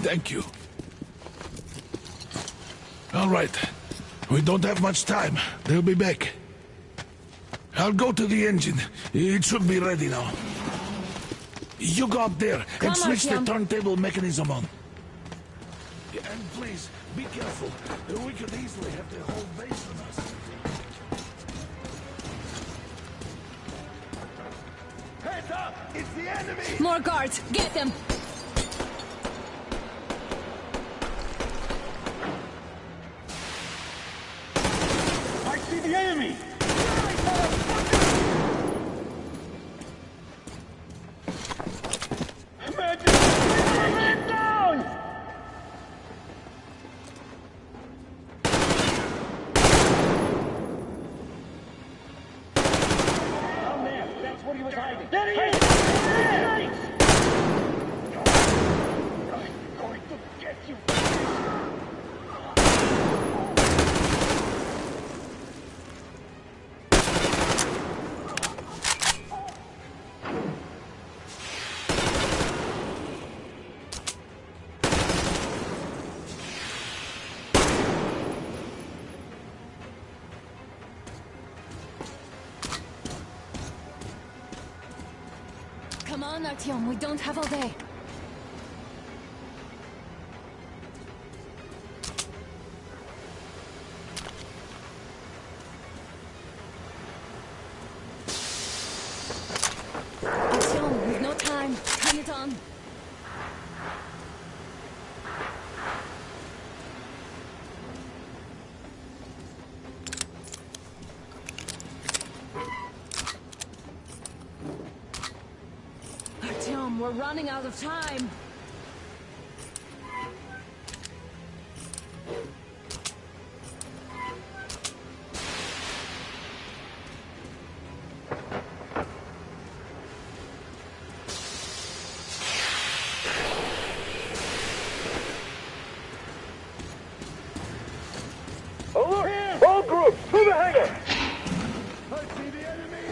Thank you. All right. We don't have much time. They'll be back. I'll go to the engine. It should be ready now. You go up there and switch the turntable mechanism on. And please, be careful. We could easily have the whole base on us. Heads up! It's the enemy! More guards! Get them! I see the enemy! Man down! Down there! That's where he was hiding! There he is! I'm going to get you! Come on, Artyom, we don't have all day. Artyom, we've no time. Turn it on. Artyom, we're running out of time. Alert! All groups, to the hangar! I see the enemy!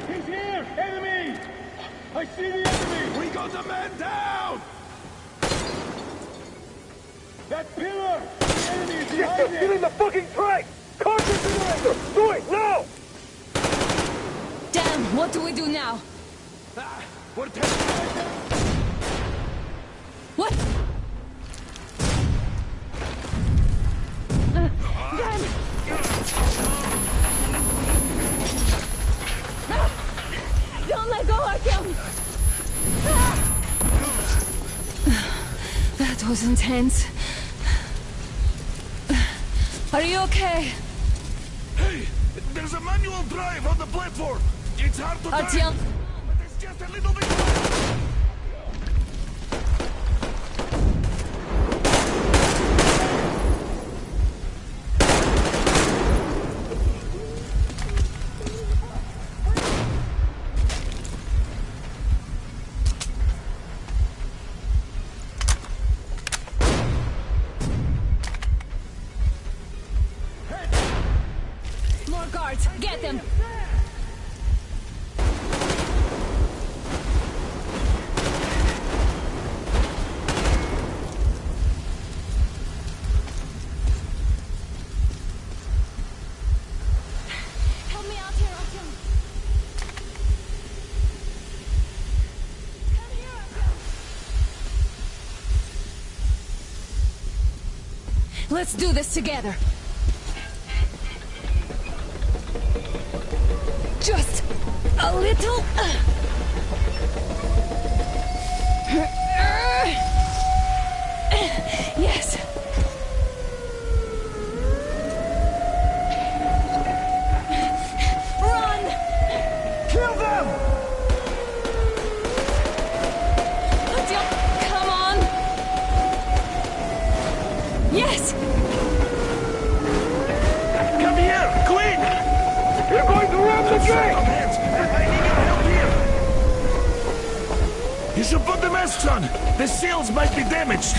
He's here! Enemy! I see the enemy! We got a man down! That pillar! The enemy is behind it! Get in the fucking track! Contact the laser! Do it, now! Damn, what do we do now? We're taking What? Damn! Don't let go, Artyom! That was intense. Are you okay? Hey! There's a manual drive on the platform! It's hard to drive, Artyom! but it's just a little bit... More guards! Get them! Help me out here, Artyom! Come here, Artyom! Let's do this together! Just a little. Yes. Run! Kill them! Artyom, come on! Yes! Come here, quick! You're going to run the train! Hands! I need your help here! You should put the masks on! The seals might be damaged!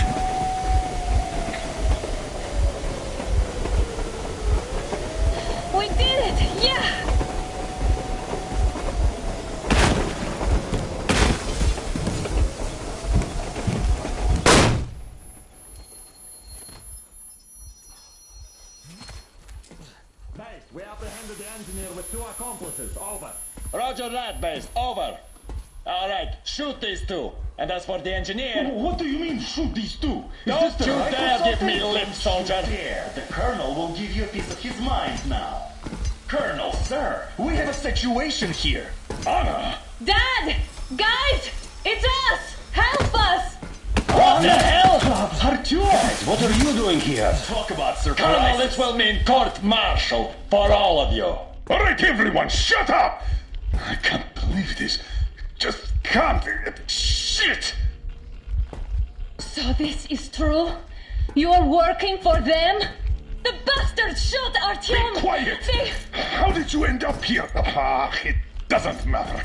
We did it! Yeah! engineer with 2 accomplices. Over. Roger that, base. Over. All right, shoot these 2. And as for the engineer... What do you mean, shoot these 2? Don't you dare give me lip, soldier! There, the Colonel will give you a piece of his mind now. Colonel, sir, we have a situation here. Anna! Dad! Guys! It's us! Help us! What the hell? Artyom! Guys, what are you doing here? Talk about Colonel, surprise. this will mean court-martial for all of you. All right, everyone, shut up! I can't believe this. Just can't. Shit! So this is true? You're working for them? The bastards shot Artyom! Be quiet! They... How did you end up here? It doesn't matter.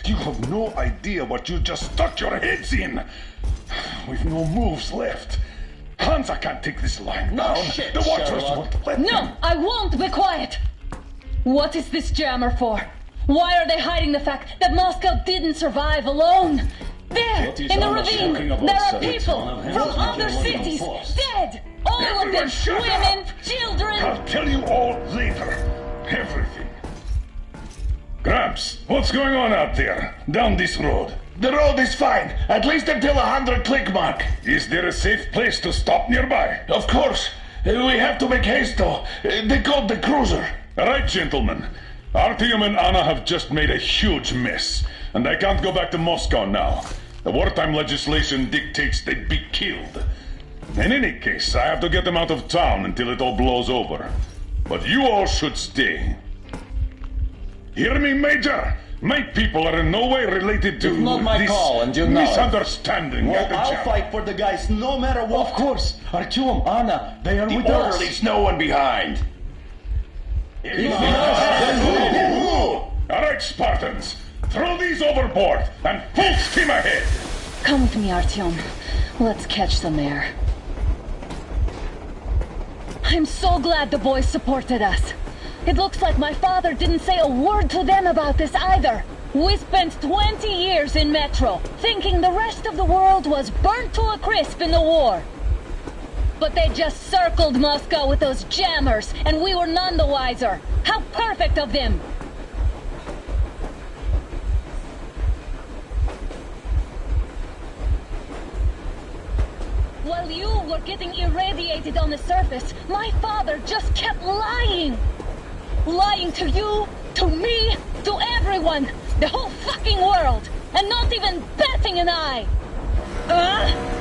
You have no idea what you just stuck your heads in. We've no moves left. Hansa can't take this line down. shit, The Watchers Sherlock. won't let No, them. I won't be quiet! What is this jammer for? Why are they hiding the fact that Moscow didn't survive alone? There, What is in the Anna ravine, talking about, there are sir? people One of them from is other not getting cities, forced. dead! All of Everyone them, shut women, up. children! I'll tell you all later. Everything. Gramps, what's going on out there? Down this road? The road is fine, at least until 100 click mark. Is there a safe place to stop nearby? Of course. We have to make haste though. They called the cruiser. All right, gentlemen. Artyom and Anna have just made a huge mess, and I can't go back to Moscow now. The wartime legislation dictates they be killed. In any case, I have to get them out of town until it all blows over. But you all should stay. Hear me, Major? My people are in no way related to It's not my this call, and you know it. misunderstanding at Well, the I'll jam. fight for the guys no matter what. Of course. Artyom, Anna, they are with us. no one behind. All right, Spartans. Throw these overboard and full steam ahead. Come with me, Artyom. Let's catch some air. I'm so glad the boys supported us. It looks like my father didn't say a word to them about this either. We spent 20 years in Metro, thinking the rest of the world was burnt to a crisp in the war. But they just circled Moscow with those jammers, and we were none the wiser. How perfect of them! While you were getting irradiated on the surface, my father just kept lying. Lying to you, to me, to everyone, the whole fucking world, and not even batting an eye. Look!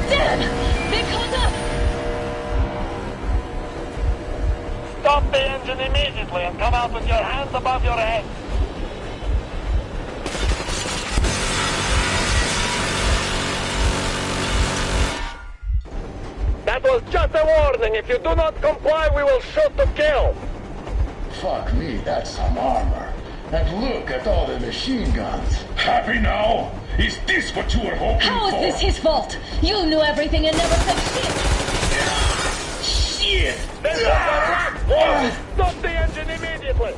Damn! They caught up! Stop the engine immediately and come out with your hands above your head. That was just a warning. If you do not comply, we will shoot to kill. Fuck me, that's some armor. And look at all the machine guns. Happy now? Is this what you were hoping How is for? this his fault? You knew everything and never said shit! Shit! This is a rat warning. Stop the engine immediately.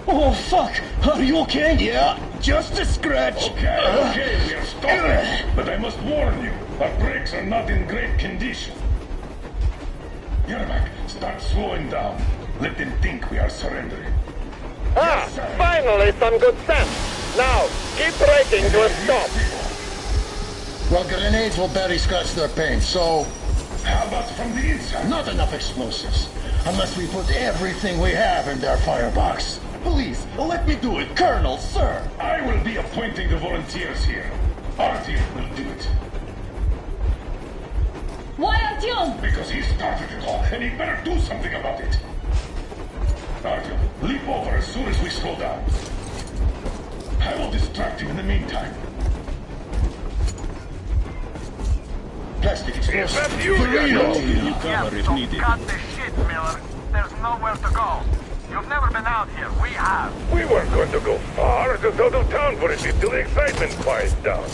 Oh, fuck! Are you okay? Yeah, just a scratch. Okay, we are stopping. But I must warn you, our brakes are not in great condition. Yermak, start slowing down. Let them think we are surrendering. Finally some good sense. Now, keep braking to a stop. Well, grenades will barely scratch their paint, so How about from the inside? not enough explosives. Unless we put everything we have in their firebox. Please, let me do it, Colonel, sir. I will be appointing the volunteers here. Artyom will do it. Why, Artyom? Because he started it all, and he better do something about it. Artyom, leap over as soon as we slow down. I will distract him in the meantime. Plastic explosives. That's you, For real. Cover if needed. Cut the shit, Miller. There's nowhere to go. You've never been out here. We have. We weren't going to go far, just out of town for a bit till the excitement quiets down.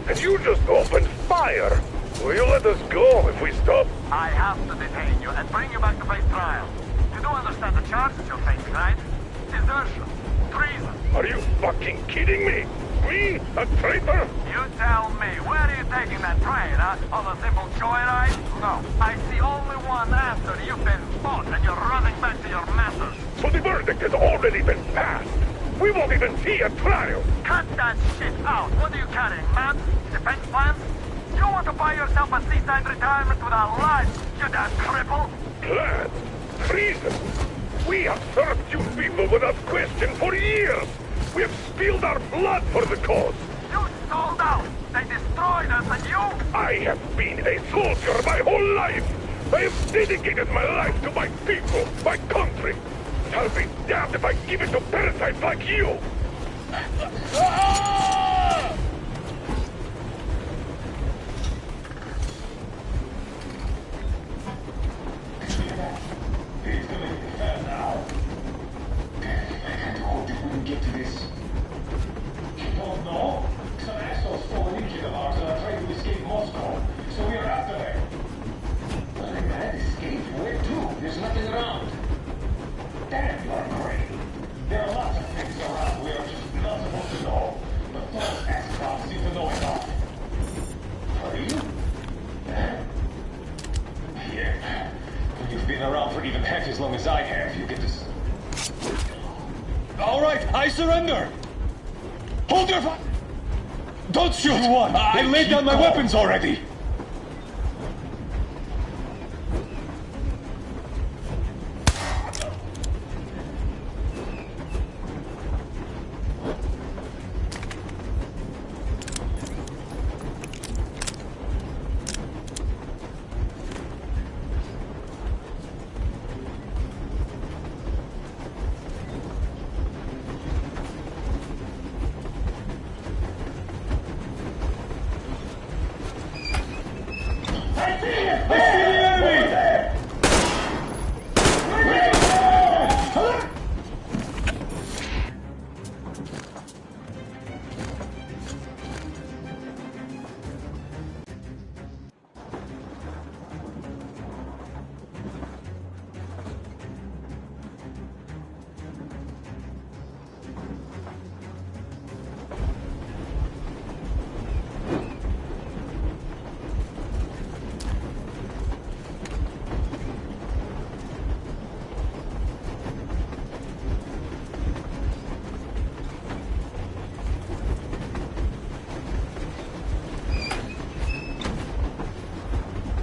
And you just opened fire. Will you let us go if we stop? I have to detain you and bring you back to face trial. You do understand the charges you're facing, right? Desertion. Treason. Are you fucking kidding me? Me? A traitor? You tell me, where are you taking that train, huh? On a simple joyride? No. I see only one answer. You've been fought and you're running back to your masters. So the verdict has already been passed. We won't even see a trial. Cut that shit out. What are you carrying, man? Defense plans? You want to buy yourself a seaside retirement without life, you damn cripple? Plans? Treason? We have served you people without question for years. We have spilled our blood for the cause. You sold out. They destroyed us and you? I have been a soldier my whole life. I have dedicated my life to my people, my country. I'll be damned if I give it to parasites like you. Get to this. You don't know? Some assholes stole an engine of ours and are trying to escape Moscow. So we are after them. But I had escaped. Where to? There's nothing around. Damn, you are great. There are lots of things around we are just not supposed to know. But those assholes seem to know it all. Are you? Yeah. When you've been around for even half as long as I have, you get to... All right, I surrender. Hold your fire. Don't shoot. I laid down my weapons already.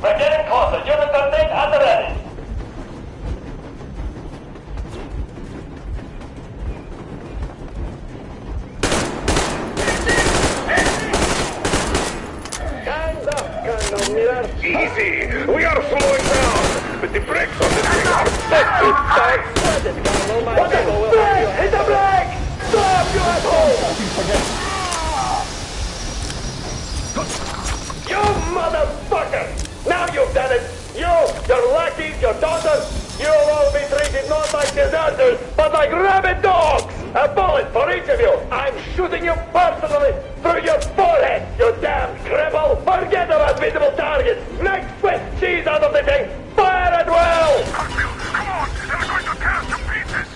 We're getting closer. Unit 13 at the ready. Hands up, Colonel Miller. Easy. We are slowing down. But the brakes on this thing are set to tight. What the fuck? Hit the brake! Stop, you asshole! You motherfucker! Now you've done it! You, your lackeys, your daughters, you'll all be treated not like deserters, but like rabid dogs! A bullet for each of you! I'm shooting you personally through your forehead, you damn cripple! Forget about visible targets! Make Swiss cheese out of the thing! Fire at will! Harfield, come on! They're going to tear us to pieces!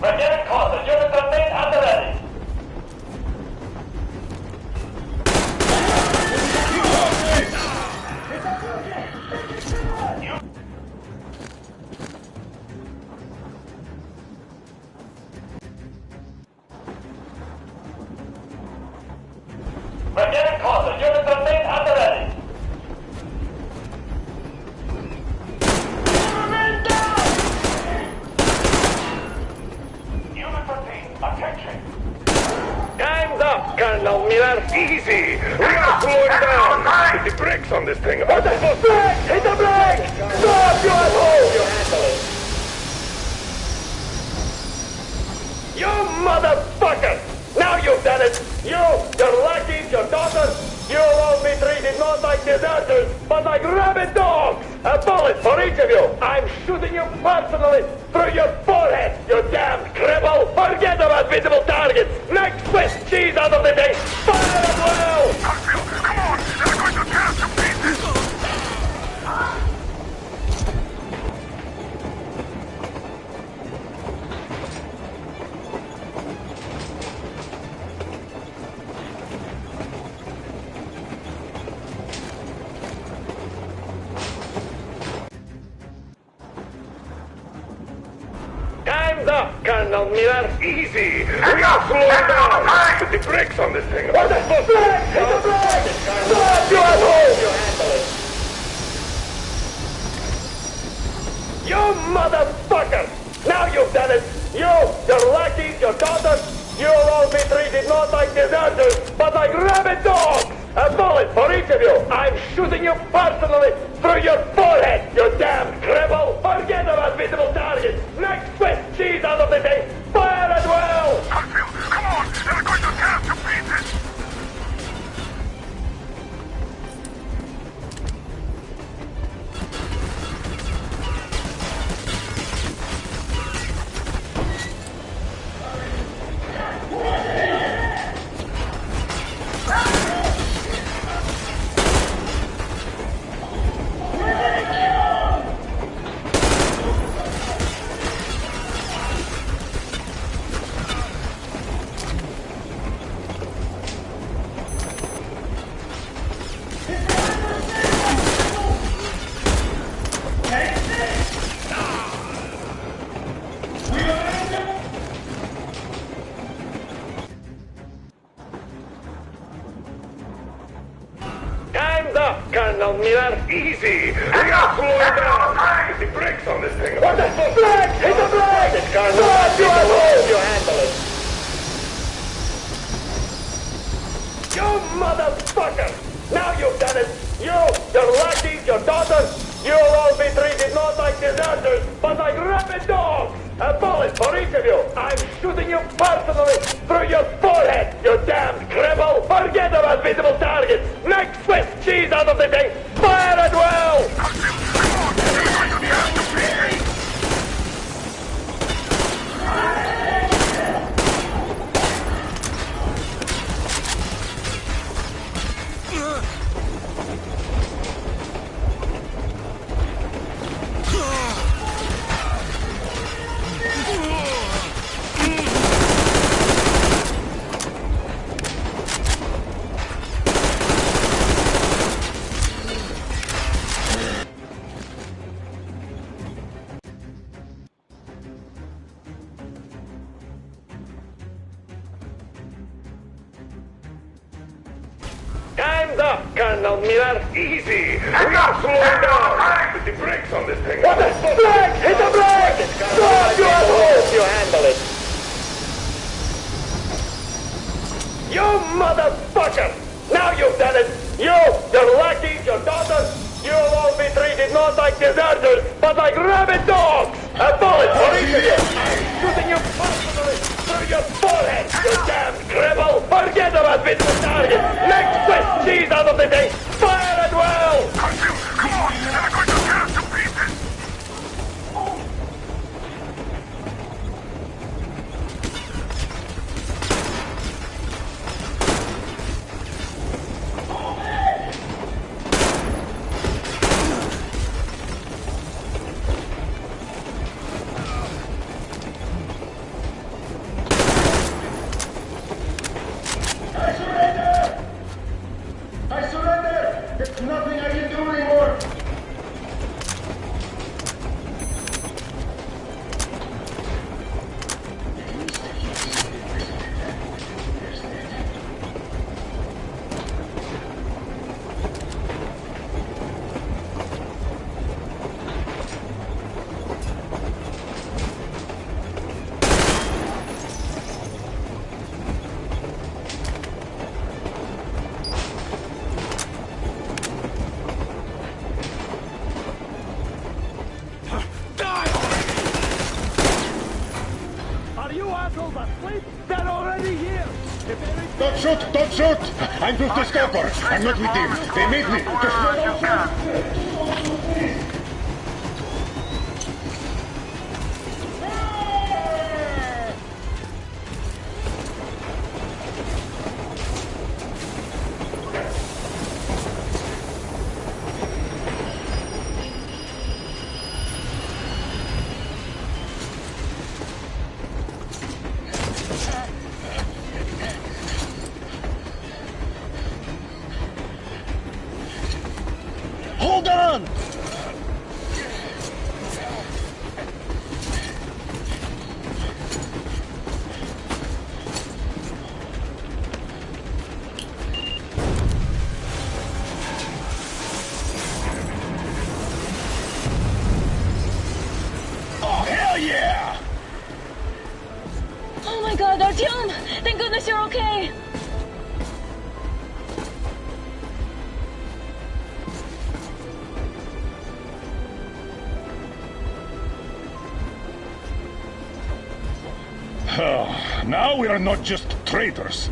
We're getting closer. Unit 13 at the ready. We're getting closer. Unit 13 at the ready. Unit 13, attention. Time's up, Colonel Miller. Easy. We are slowing down. But the brakes on this thing are supposed to... Hit the brake! Stop, you asshole! motherfucker! Now you've done it! You, your lackeys, your daughters, you'll all be treated not like deserters, but like rabid dogs! A bullet for each of you! I'm shooting you personally through your forehead, you damned cripple! Forget about visible targets! Next Swiss cheese out of the day! Fire at will! Harfield, come on! They're going to tear us to pieces! Time's up, Colonel Miller. Easy! We are slowing down! Put the brakes on this thing! What the fuck? Hit the brakes! Stop, you asshole! You handle it! You motherfucker! Now you've done it! You, your lackeys, your daughters, you'll all be treated not like deserters, but like rabid dogs! A bullet for each of you! I'm shooting you personally through your forehead, you damned cripple! Forget about visible targets! Next Swiss cheese out of the day! Fire at will! Harfield, come on! They're going to tear us to pieces! Time's up, Colonel Miller. Easy! We are slowing down! Put the brakes on this thing! What the fuck? Brakes! Hit the brakes! Colonel! Stop, you asshole! You handle it! You motherfucker! Now you've done it! You, your lackeys, your daughters, you'll all be treated not like deserters, but like rabid dogs! A bullet for each of you! I'm shooting you personally through your forehead, you damned cripple! Forget about visible targets! Next Swiss cheese out of the day! Fire at will! Time's up, Colonel Miller. Easy! We are slowing down! Put the brakes on this thing! What the fuck? Brakes! Hit the brakes! Stop, you asshole! You handle it! You motherfucker! Now you've done it! You, your lackeys, your daughters, you'll all be treated not like deserters, but like rabid dogs! A bullet for each of you! I'm shooting you personally through your forehead, you damned cripple! Forget about visible targets! Next Swiss cheese out of the day! Fire at will! Harfield, come on! They're going to tear us to pieces! I surrender! Are you assholes asleep? They're already here! If anything... Don't shoot! Don't shoot! I'm just a scalper. I'm not with them. They made me. Just Hold on! Oh, hell yeah! Oh my god, Artyom! Thank goodness you're okay! Now we are not just traitors.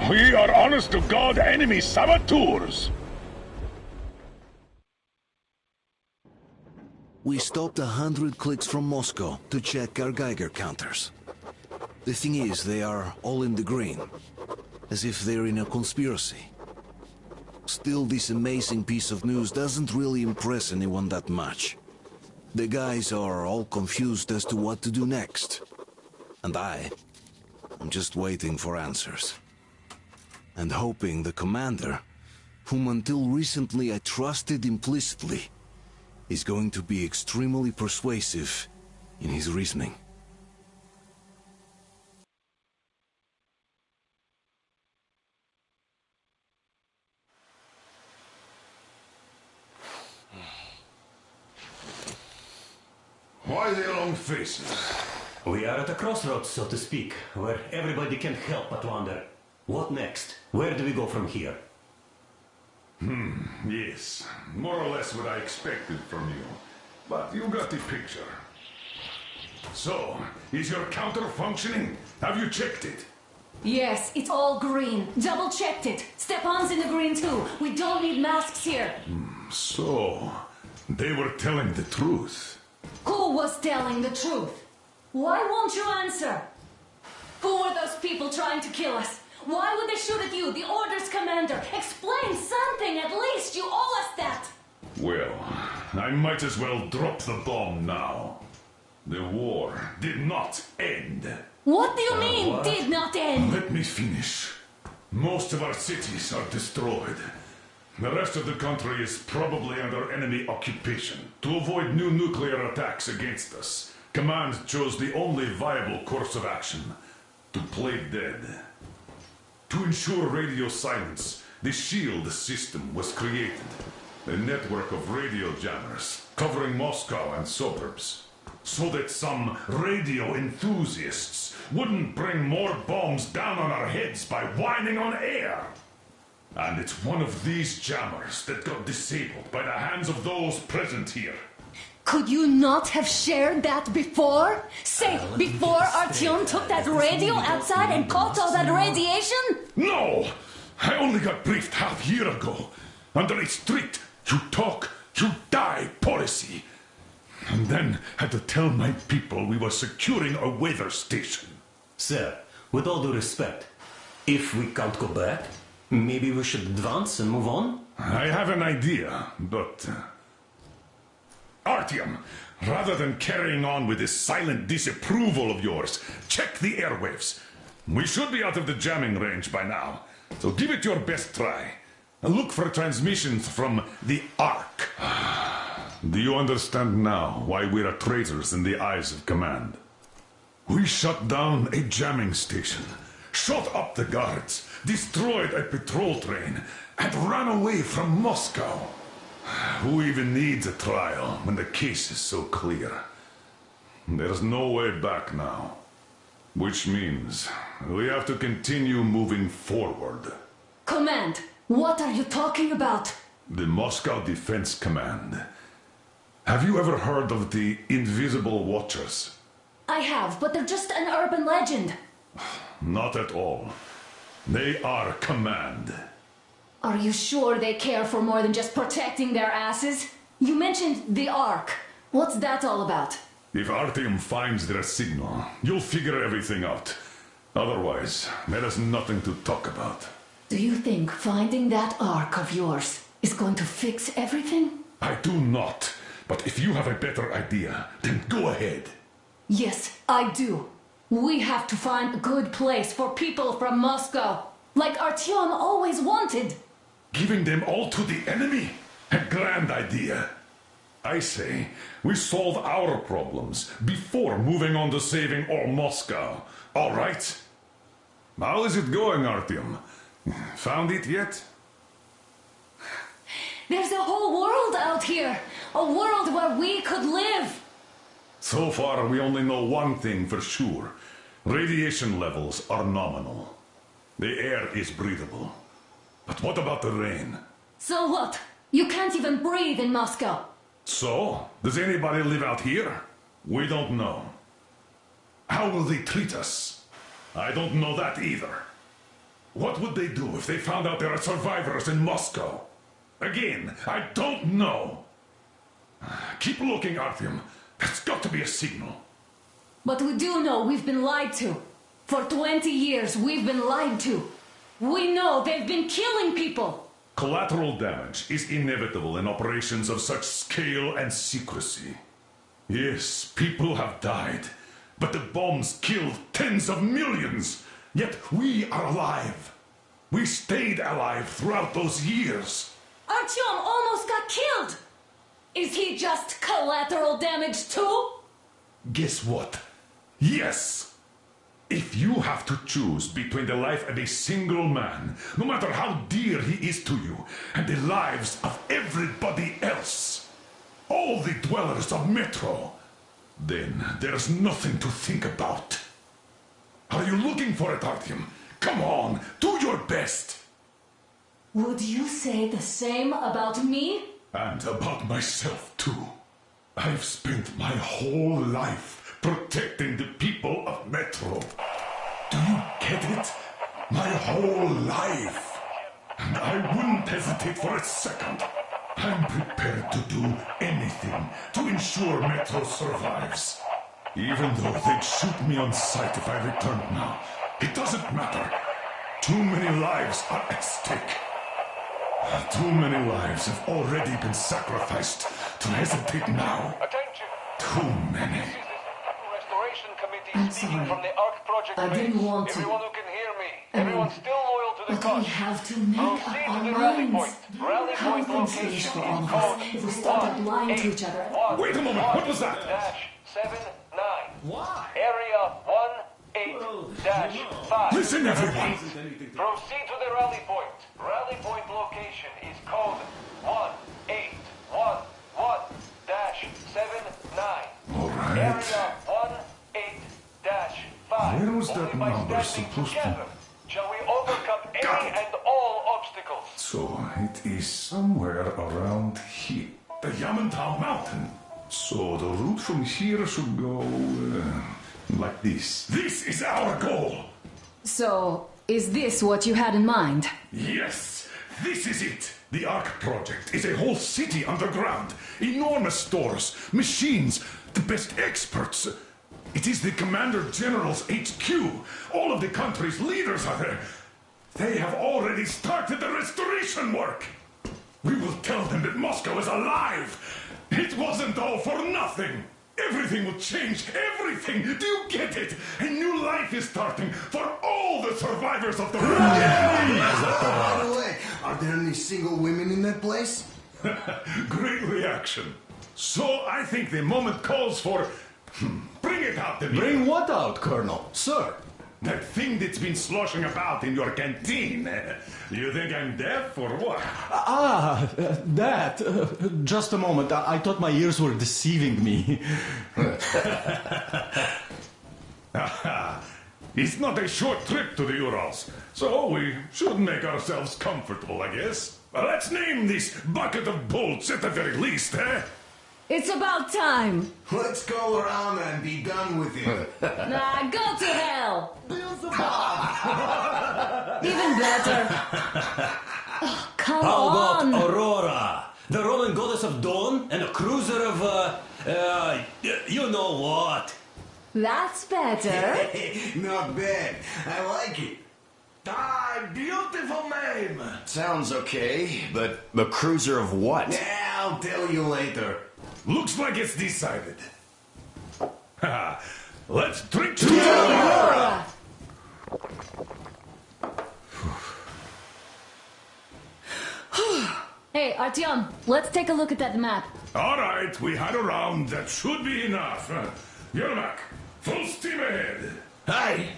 We are honest-to-God enemy saboteurs. We stopped 100 clicks from Moscow to check our Geiger counters. The thing is, they are all in the green, as if they're in a conspiracy. Still, this amazing piece of news doesn't really impress anyone that much. The guys are all confused as to what to do next. And I'm just waiting for answers. And hoping the commander, whom until recently I trusted implicitly, is going to be extremely persuasive in his reasoning. Why the long faces? We are at a crossroads, so to speak, where everybody can't help but wonder, what next? Where do we go from here? Yes, more or less what I expected from you. But you got the picture. So, is your counter functioning? Have you checked it? Yes, it's all green. Double checked it. Stepan's in the green too. We don't need masks here. So, they were telling the truth. Who was telling the truth? Why won't you answer? Who were those people trying to kill us? Why would they shoot at you, the Order's commander? Explain something, at least. You owe us that. Well, I might as well drop the bomb now. The war did not end. What do you mean, did not end? Let me finish. Most of our cities are destroyed. The rest of the country is probably under enemy occupation. To avoid new nuclear attacks against us, Command chose the only viable course of action: to play dead. To ensure radio silence, the SHIELD system was created. A network of radio jammers covering Moscow and suburbs. So that some radio enthusiasts wouldn't bring more bombs down on our heads by whining on air. And it's one of these jammers that got disabled by the hands of those present here. Could you not have shared that before? Say, before Artyom took that radio outside and caught all that radiation? No! I only got briefed half year ago. Under a strict, you talk, you die policy. And then had to tell my people we were securing a weather station. Sir, with all due respect, if we can't go back, maybe we should advance and move on? I have an idea, but... Artyom, rather than carrying on with this silent disapproval of yours, check the airwaves. We should be out of the jamming range by now, so give it your best try. Look for transmissions from the Ark. Do you understand now why we are traitors in the eyes of Command? We shut down a jamming station, shot up the guards, destroyed a patrol train, and ran away from Moscow. Who even needs a trial when the case is so clear? There's no way back now. Which means we have to continue moving forward. Command, what are you talking about? The Moscow Defense Command. Have you ever heard of the Invisible Watchers? I have, but they're just an urban legend. Not at all. They are command. Are you sure they care for more than just protecting their asses? You mentioned the Ark. What's that all about? If Artyom finds their signal, you'll figure everything out. Otherwise, there is nothing to talk about. Do you think finding that Ark of yours is going to fix everything? I do not. But if you have a better idea, then go ahead. Yes, I do. We have to find a good place for people from Moscow, like Artyom always wanted. Giving them all to the enemy? A grand idea. I say, we solve our problems before moving on to saving all Moscow. All right? How is it going, Artyom? Found it yet? There's a whole world out here. A world where we could live. So far, we only know one thing for sure. Radiation levels are nominal. The air is breathable. But what about the rain? So what? You can't even breathe in Moscow. So, does anybody live out here? We don't know. How will they treat us? I don't know that either. What would they do if they found out there are survivors in Moscow? Again, I don't know. Keep looking, Artyom. There's got to be a signal. But we do know we've been lied to. For 20 years, we've been lied to. We know they've been killing people. Collateral damage is inevitable in operations of such scale and secrecy. Yes, people have died, but the bombs killed tens of millions. Yet we are alive. We stayed alive throughout those years. Artyom almost got killed. Is he just collateral damage too? Guess what? Yes. If you have to choose between the life of a single man, no matter how dear he is to you, and the lives of everybody else, all the dwellers of Metro, then there's nothing to think about. Are you looking for it, Artyom? Come on, do your best. Would you say the same about me? And about myself, too. I've spent my whole life protecting the people of Metro. Do you get it? My whole life. And I wouldn't hesitate for a second. I'm prepared to do anything to ensure Metro survives. Even though they'd shoot me on sight if I returned now. It doesn't matter. Too many lives are at stake. Too many lives have already been sacrificed to hesitate now. Attention! Too many. This is the Restoration Committee I'm speaking sorry. from the Ark Project I didn't base. want to. Everyone who can hear me. Everyone still loyal to the But cause. we have to make up Proceed our to the rally minds. point. Rally How point things finish location for is all of code us if we start up lying to each other. 181. Wait a moment, what was that? -79. Why? Area 18-5. Listen, everyone. Proceed to the rally point. Rally point location is code 1811-79. All right. Area 18-5. Where was that Only by number standing supposed to- together shall we overcome Got any it. and all obstacles. So it is somewhere around here. The Yamantau Mountain. So the route from here should go like this. This is our goal. So, is this what you had in mind? Yes, this is it. The Ark Project is a whole city underground. Enormous stores, machines, the best experts. It is the Commander General's HQ. All of the country's leaders are there. They have already started the restoration work. We will tell them that Moscow is alive. It wasn't all for nothing. Everything will change. Everything. Do you get it? A new life is starting for all the survivors of the By the way, are there any single women in that place? Great reaction. So I think the moment calls for... Bring it out, Demir. Bring what out, Colonel? Sir? That thing that's been sloshing about in your canteen. You think I'm deaf or what? That. Just a moment. I thought my ears were deceiving me. It's not a short trip to the Urals, so we should make ourselves comfortable, I guess. Let's name this bucket of bolts at the very least, eh? It's about time. Let's go around and be done with it. Nah, go to hell. Even better. Oh, come How on. about Aurora? The Roman goddess of dawn and a cruiser of, you know what? That's better. Not bad. I like it. Ah, beautiful name. Sounds okay, but the cruiser of what? Yeah, I'll tell you later. Looks like it's decided. Haha. Let's drink to Aurora. Hey, Artyom, let's take a look at that map. All right, we had a round. That should be enough. Yermak, full steam ahead. Aye.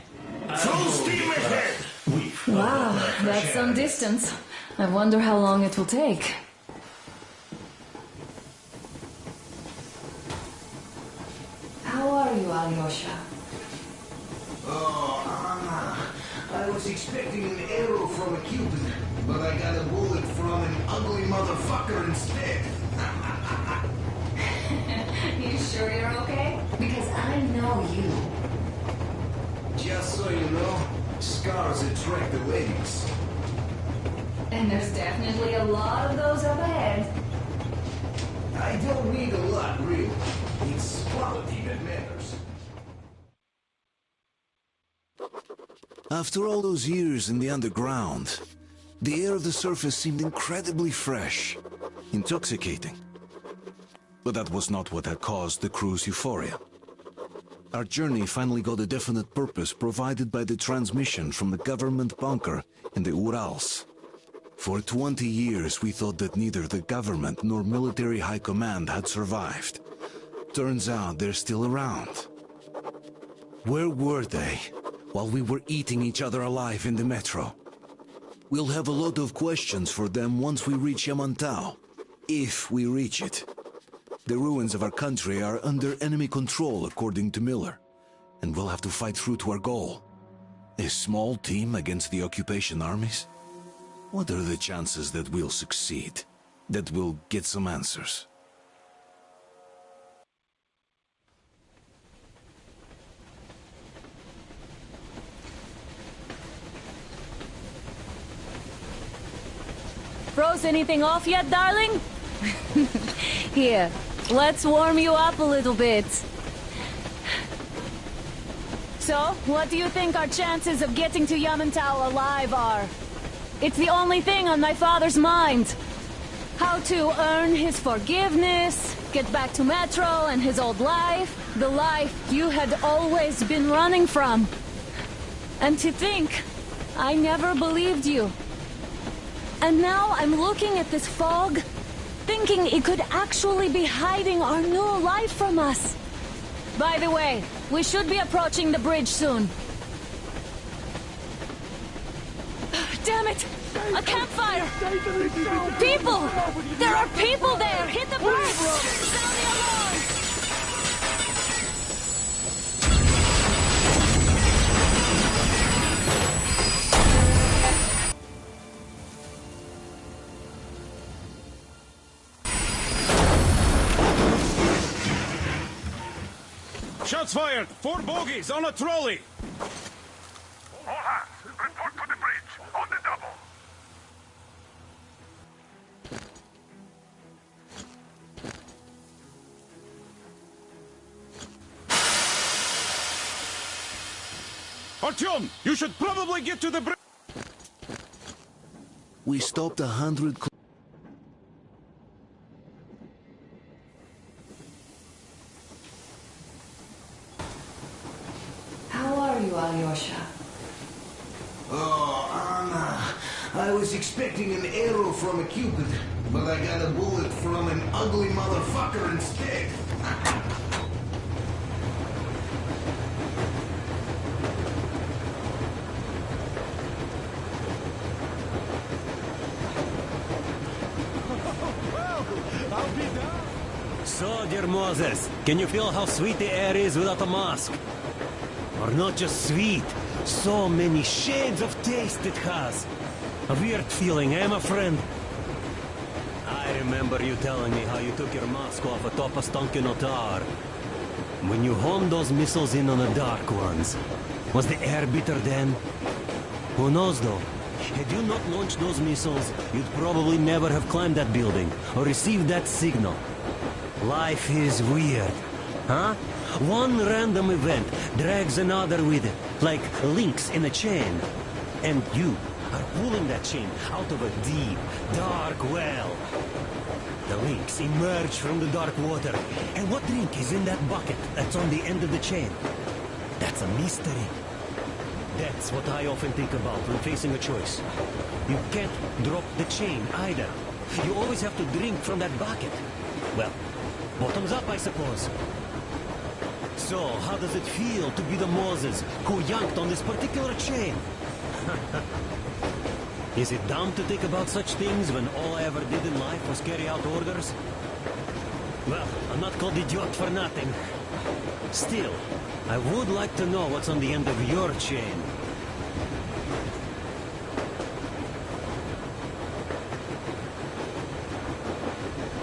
Full steam ahead. Wow, that's some distance. I wonder how long it will take. How are you, Alyosha? Oh, Anna. I was expecting an arrow from a Cupid, but I got a bullet from an ugly motherfucker instead. You sure you're okay? Because I know you. Just so you know, scars attract the ladies. And there's definitely a lot of those up ahead. I don't need a lot, really. It's quality that matters. After all those years in the underground, the air of the surface seemed incredibly fresh, intoxicating. But that was not what had caused the crew's euphoria. Our journey finally got a definite purpose provided by the transmission from the government bunker in the Urals. For 20 years we thought that neither the government nor military high command had survived. Turns out they're still around. Where were they while we were eating each other alive in the metro? We'll have a lot of questions for them once we reach Yamantau, if we reach it. The ruins of our country are under enemy control, according to Miller, and we'll have to fight through to our goal. A small team against the occupation armies? What are the chances that we'll succeed, that we'll get some answers? Froze anything off yet, darling? Here, let's warm you up a little bit. So, what do you think our chances of getting to Yamantau alive are? It's the only thing on my father's mind. How to earn his forgiveness, get back to Metro and his old life, the life you had always been running from. And to think, I never believed you. And now I'm looking at this fog, thinking it could actually be hiding our new life from us. By the way, we should be approaching the bridge soon. Damn it! A campfire! People! There are people there! Hit the brakes! Sound the alarm! Shots fired! 4 bogies on a trolley! All hands, report to the bridge, on the double. Artyom, you should probably get to the bridge! We stopped 100 How are you, Alyosha? Oh, Anna. I was expecting an arrow from a Cupid, but I got a bullet from an ugly motherfucker instead. So, dear Moses, can you feel how sweet the air is without a mask? Or not just sweet, so many shades of taste it has. A weird feeling, eh, my friend? I remember you telling me how you took your mask off atop a stunking otar. When you honed those missiles in on the Dark Ones, was the air bitter then? Who knows though? Had you not launched those missiles, you'd probably never have climbed that building or received that signal. Life is weird, huh? One random event drags another with it, like links in a chain. And you are pulling that chain out of a deep, dark well. The links emerge from the dark water. And what drink is in that bucket that's on the end of the chain? That's a mystery. That's what I often think about when facing a choice. You can't drop the chain either. You always have to drink from that bucket. Well, bottoms up, I suppose. So, how does it feel to be the Moses who yanked on this particular chain? Is it dumb to think about such things when all I ever did in life was carry out orders? Well, I'm not called idiot for nothing. Still, I would like to know what's on the end of your chain.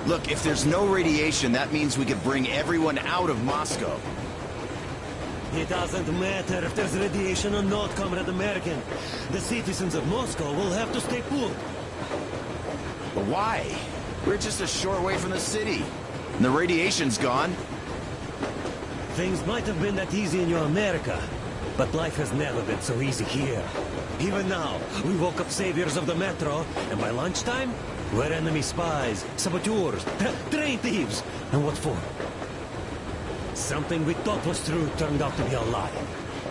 Look, if there's no radiation, that means we could bring everyone out of Moscow. It doesn't matter if there's radiation or not, Comrade American. The citizens of Moscow will have to stay put. But why? We're just a short way from the city. And the radiation's gone. Things might have been that easy in your America, but life has never been so easy here. Even now, we woke up saviors of the metro, and by lunchtime, we're enemy spies, saboteurs, train thieves. And what for? Something we thought was true turned out to be a lie.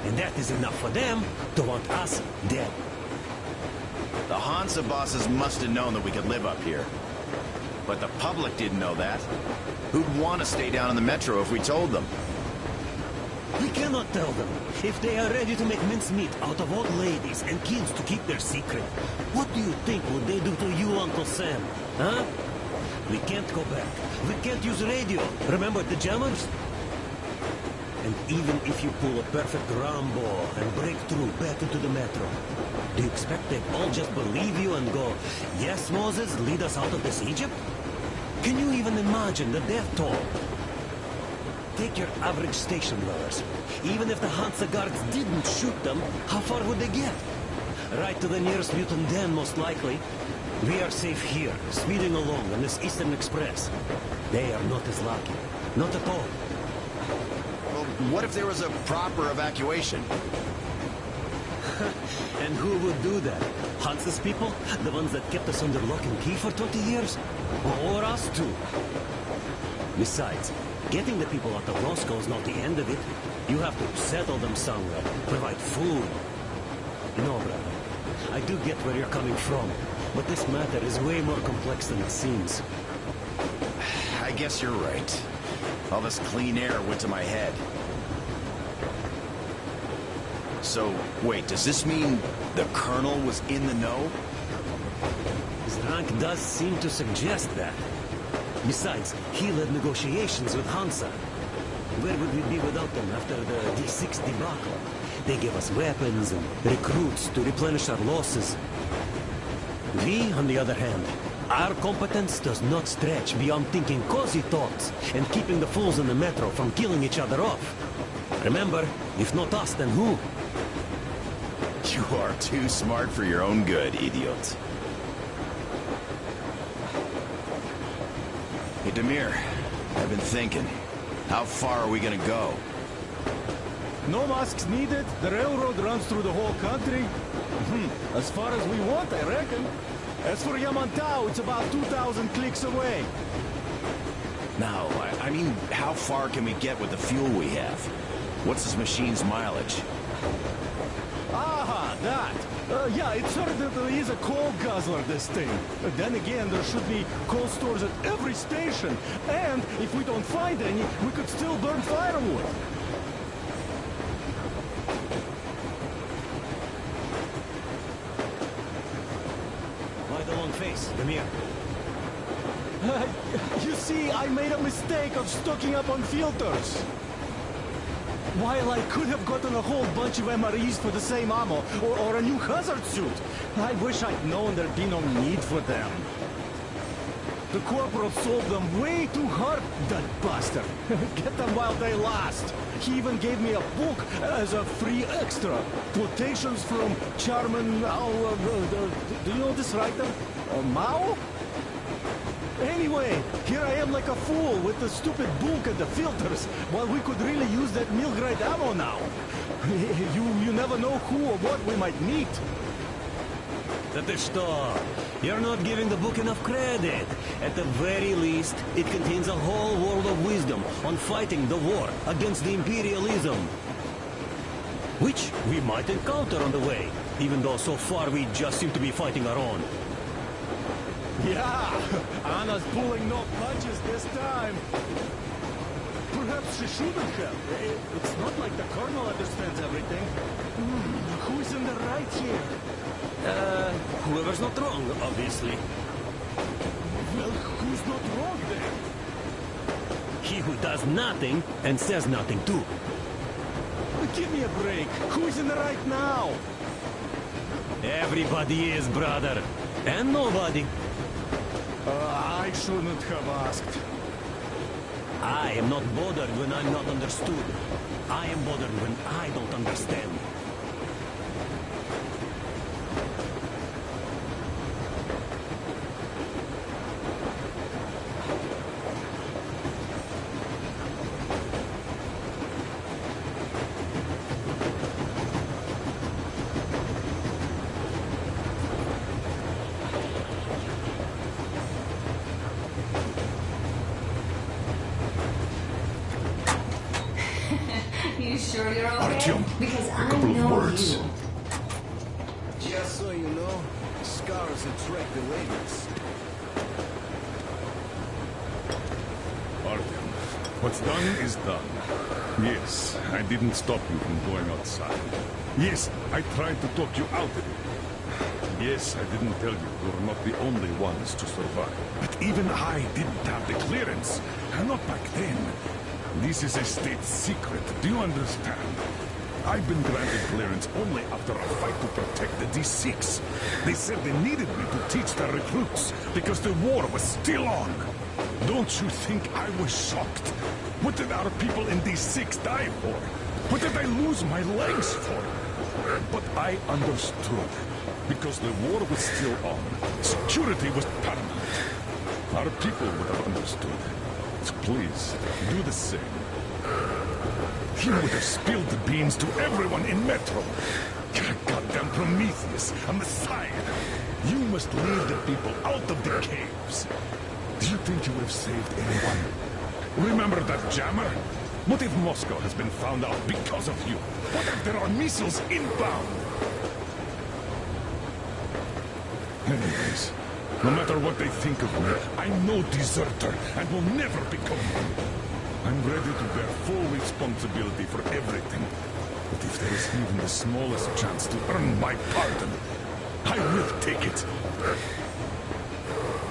And that is enough for them to want us dead. The Hansa bosses must have known that we could live up here. But the public didn't know that. Who'd want to stay down in the metro if we told them? We cannot tell them. If they are ready to make mincemeat out of old ladies and kids to keep their secret, what do you think would they do to you, Uncle Sam? Huh? We can't go back. We can't use radio. Remember the jammers? And even if you pull a perfect Rambo and break through back into the metro, do you expect they'd all just believe you and go, yes, Moses, lead us out of this Egypt? Can you even imagine the death toll? Take your average station dwellers. Even if the Hansa guards didn't shoot them, how far would they get? Right to the nearest mutant den, most likely. We are safe here, speeding along on this Eastern Express. They are not as lucky. Not at all. Well, what if there was a proper evacuation? And who would do that? Hansa's people? The ones that kept us under lock and key for 20 years? Or us too? Besides, getting the people out of Moscow is not the end of it. You have to settle them somewhere, provide food. No, brother. I do get where you're coming from, but this matter is way more complex than it seems. I guess you're right. All this clean air went to my head. So, wait, does this mean the Colonel was in the know? His rank does seem to suggest that. Besides, he led negotiations with Hansa. Where would we be without them after the D6 debacle? They gave us weapons and recruits to replenish our losses. We, on the other hand, our competence does not stretch beyond thinking cozy thoughts and keeping the fools in the metro from killing each other off. Remember, if not us, then who? You are too smart for your own good, idiot. Hey, Demir, I've been thinking. How far are we gonna go? No masks needed. The railroad runs through the whole country. As far as we want, I reckon. As for Yamantau, it's about 2,000 clicks away. No, I mean, how far can we get with the fuel we have? What's this machine's mileage? Aha, that. Yeah, it certainly is a coal guzzler, this thing. Then again, there should be coal stores at every station. And if we don't find any, we could still burn firewood. Why the long face, Demir? You see, I made a mistake of stocking up on filters. While I could have gotten a whole bunch of MREs for the same ammo, or a new hazard suit, I wish I'd known there'd be no need for them. The corporal sold them way too hard, that bastard. Get them while they last. He even gave me a book as a free extra. Quotations from Chairman do you know this writer? Mao? Anyway, here I am like a fool with the stupid book and the filters, while we could really use that Milgrade ammo now. You never know who or what we might meet. That is что? You're not giving the book enough credit. At the very least, it contains a whole world of wisdom on fighting the war against the imperialism. Which we might encounter on the way, even though so far we just seem to be fighting our own. Yeah, Anna's pulling no punches this time. Perhaps she shouldn't have. It's not like the Colonel understands everything. Who's in the right here? Whoever's not wrong, obviously. Well, who's not wrong then? He who does nothing and says nothing too. Give me a break. Who's in the right now? Everybody is, brother. And nobody. I shouldn't have asked. I am not bothered when I'm not understood. I am bothered when I don't understand. You sure you're okay? Artyom, Because a couple of words. Just so you know, scars attract the ladies. Artyom, what's done is done. Yes, I didn't stop you from going outside. Yes, I tried to talk you out of it. Yes, I didn't tell you you're not the only ones to survive. But even I didn't have the clearance. Not back then. This is a state secret, do you understand? I've been granted clearance only after a fight to protect the D6. They said they needed me to teach the recruits, because the war was still on. Don't you think I was shocked? What did our people in D6 die for? What did I lose my legs for? But I understood, because the war was still on. Security was paramount. Our people would have understood. So please, do the same. You would have spilled the beans to everyone in Metro. You're a goddamn Prometheus, a messiah. You must lead the people out of the caves. Do you think you would have saved anyone? Remember that jammer? What if Moscow has been found out because of you? What if there are missiles inbound? Anyways, no matter what they think of me, I'm no deserter and will never become one. I'm ready to bear full responsibility for everything. But if there is even the smallest chance to earn my pardon, I will take it.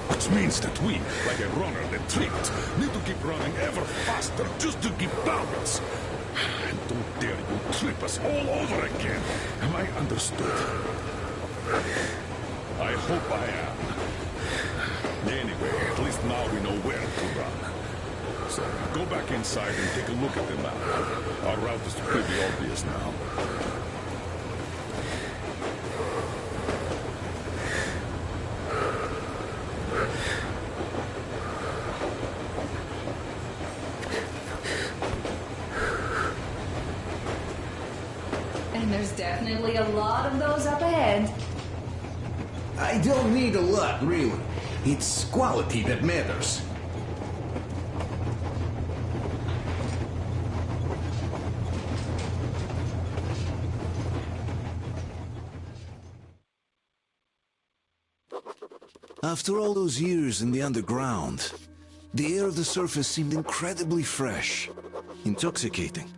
Which means that we, like a runner that tripped, need to keep running ever faster just to keep balance. And don't dare you trip us all over again. Am I understood? I hope I am. Anyway, at least now we know where to run. So, go back inside and take a look at the map. Our route is pretty obvious now. And there's definitely a lot of those up ahead. I don't need a lot, really. It's quality that matters. After all those years in the underground, the air of the surface seemed incredibly fresh, intoxicating.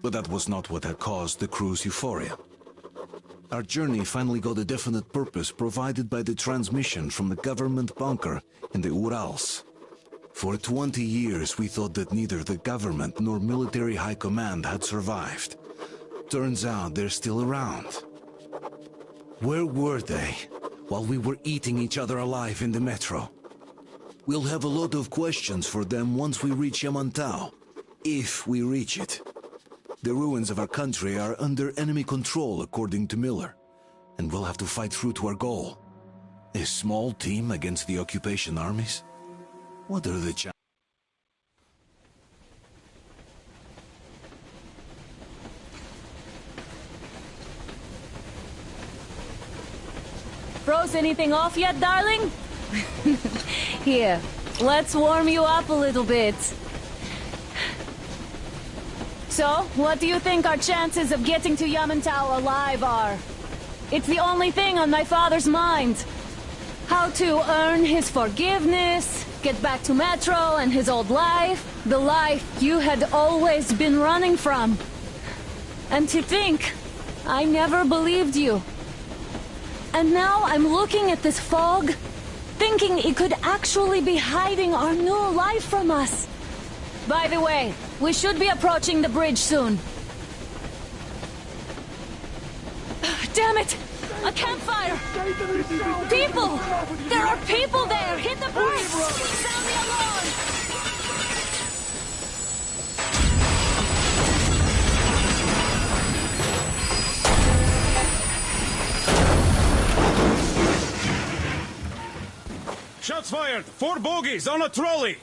But that was not what had caused the crew's euphoria. Our journey finally got a definite purpose provided by the transmission from the government bunker in the Urals. For 20 years we thought that neither the government nor military high command had survived. Turns out they're still around. Where were they while we were eating each other alive in the metro? We'll have a lot of questions for them once we reach Yamantau. If we reach it. The ruins of our country are under enemy control, according to Miller. And we'll have to fight through to our goal. A small team against the occupation armies? What are the chances? Froze anything off yet, darling? Here, let's warm you up a little bit. So, what do you think our chances of getting to Yamantau alive are? It's the only thing on my father's mind. How to earn his forgiveness, get back to Metro and his old life, the life you had always been running from. And to think, I never believed you. And now I'm looking at this fog, thinking it could actually be hiding our new life from us. By the way, we should be approaching the bridge soon. Damn it! A campfire! People! There are people there! Hit the brakes! Sound the alarm! Shots fired! 4 bogies on a trolley!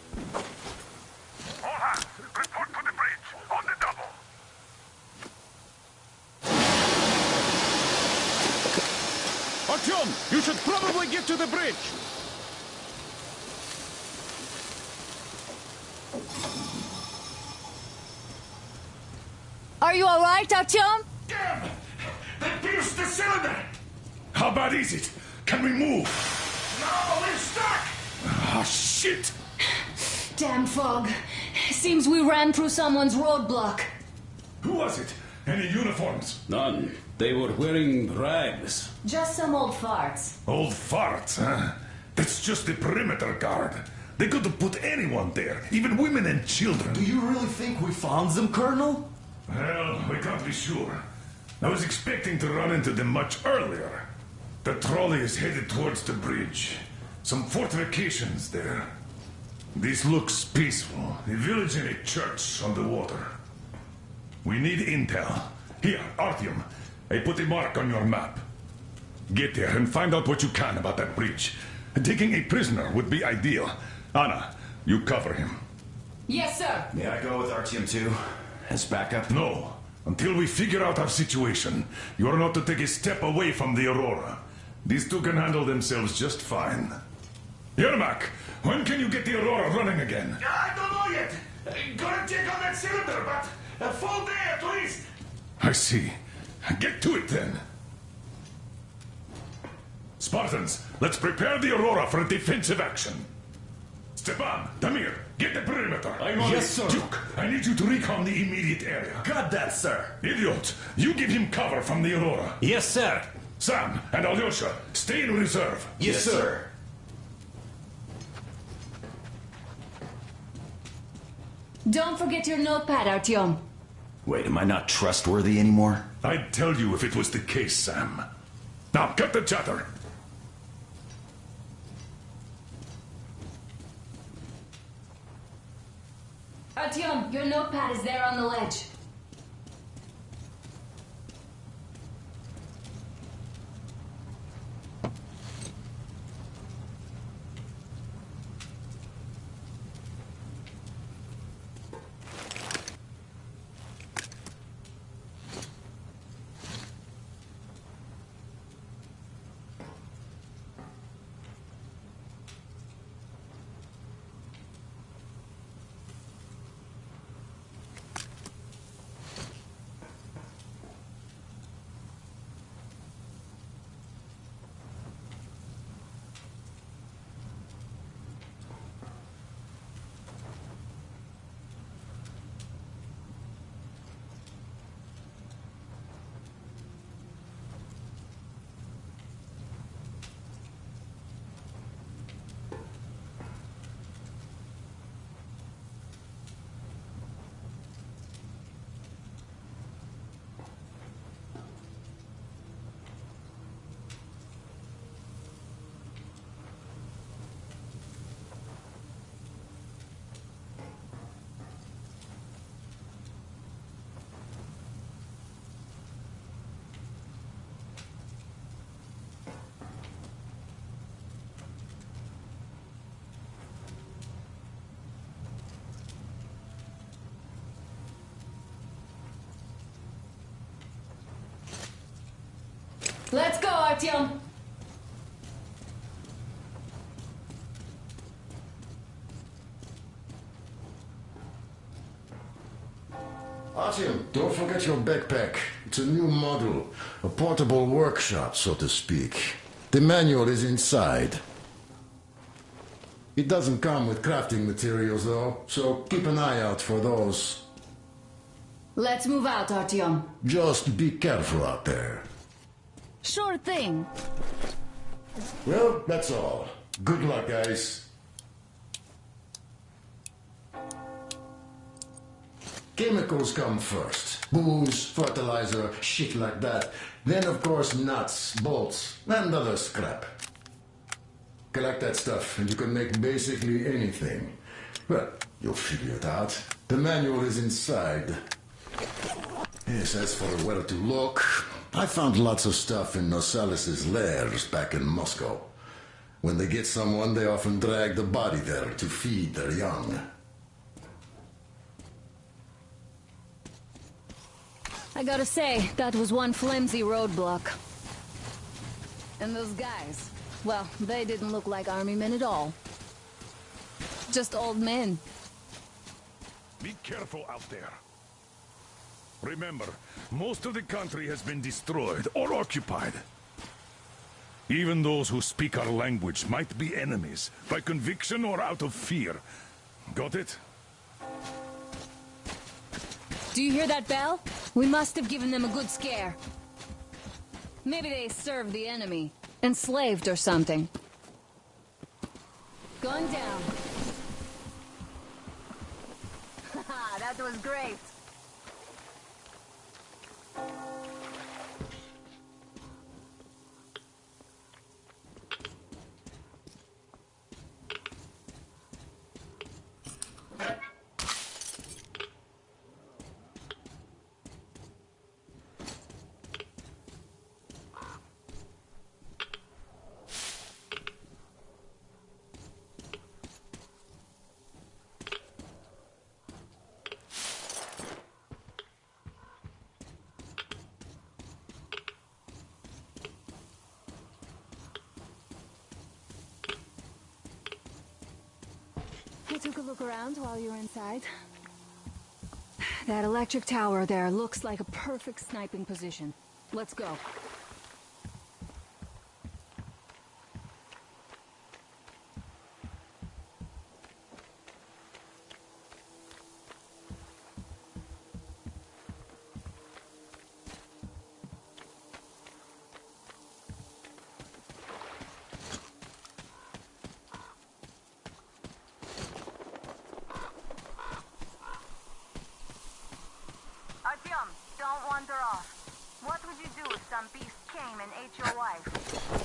All hands, report to the bridge, on the double. Artyom, you should probably get to the bridge! Are you alright, Artyom? Damn! They pierced the cylinder! How bad is it? Can we move? No, we're stuck! Ah, shit! Damn fog. Seems we ran through someone's roadblock. Who was it? Any uniforms? None. They were wearing rags. Just some old farts. Old farts, huh? That's just the perimeter guard. They could have put anyone there, even women and children. Do you really think we found them, Colonel? Well, we can't be sure. I was expecting to run into them much earlier. The trolley is headed towards the bridge. Some fortifications there. This looks peaceful. A village and a church on the water. We need intel. Here, Artyom. I put a mark on your map. Get there and find out what you can about that bridge. Taking a prisoner would be ideal. Anna, you cover him. Yes, sir. May I go with Artyom too? As backup? No. Until we figure out our situation, you are not to take a step away from the Aurora. These two can handle themselves just fine. Yermak, when can you get the Aurora running again? I don't know yet. Gotta check on that cylinder, but a full day at least. I see. Get to it then. Spartans, let's prepare the Aurora for a defensive action. Stepan, Damir, get the perimeter. Yes, sir. Duke, I need you to recon the immediate area. Got that, sir. Idiot, you give him cover from the Aurora. Yes, sir. Sam and Alyosha, stay in reserve. Yes, sir. Don't forget your notepad, Artyom. Wait, am I not trustworthy anymore? I'd tell you if it was the case, Sam. Now, cut the chatter. Artyom, your notepad is there on the ledge. Let's go, Artyom! Artyom, don't forget your backpack. It's a new model. A portable workshop, so to speak. The manual is inside. It doesn't come with crafting materials, though, so keep an eye out for those. Let's move out, Artyom. Just be careful out there. Sure thing. Well, that's all. Good luck, guys. Chemicals come first. Booze, fertilizer, shit like that. Then, of course, nuts, bolts, and other scrap. Collect that stuff, and you can make basically anything. Well, you'll figure it out. The manual is inside. Yes, as for where to look, I found lots of stuff in Nosalis' lairs back in Moscow. When they get someone, they often drag the body there to feed their young. I gotta say, that was one flimsy roadblock. And those guys, well, they didn't look like army men at all. Just old men. Be careful out there. Remember, most of the country has been destroyed or occupied. Even those who speak our language might be enemies, by conviction or out of fear. Got it? Do you hear that bell? We must have given them a good scare. Maybe they served the enemy. Enslaved or something. Going down. Haha, that was great. I took a look around while you were inside. That electric tower there looks like a perfect sniping position. Let's go. Artyom, don't wander off. What would you do if some beast came and ate your wife?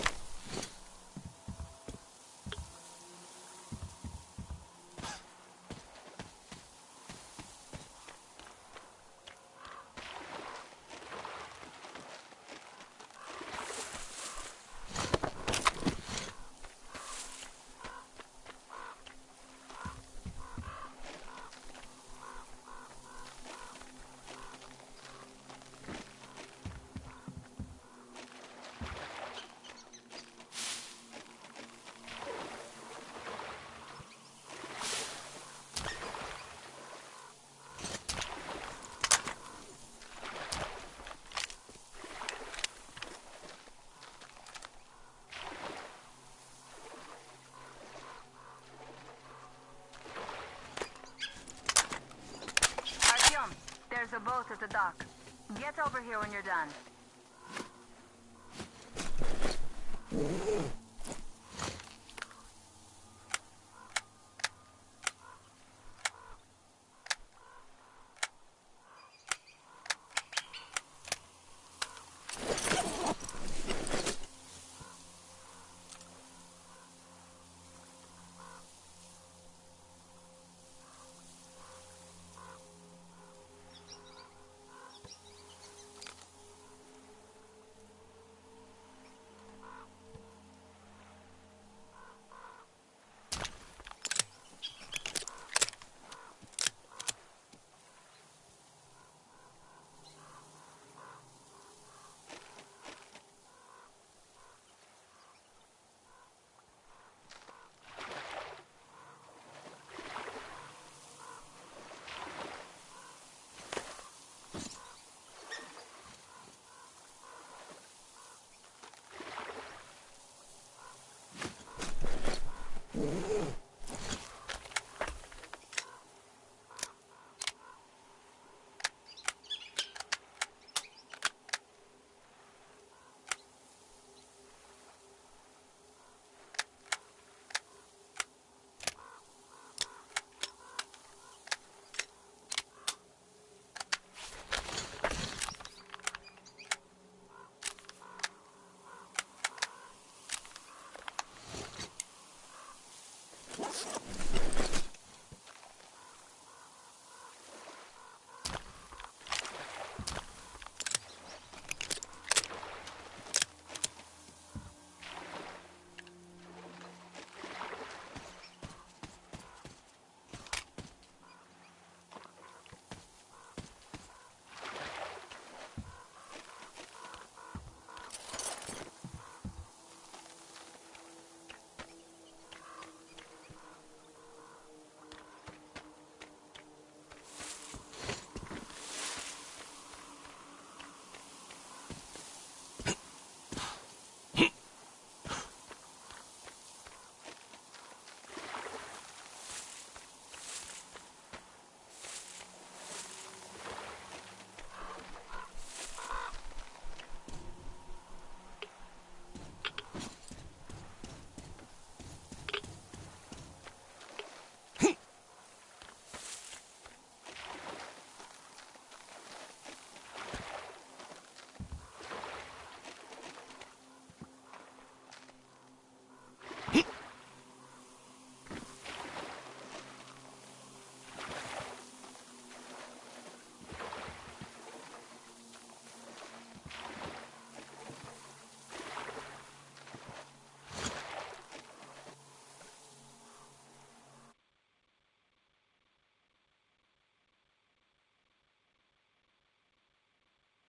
There's a boat at the dock. Get over here when you're done.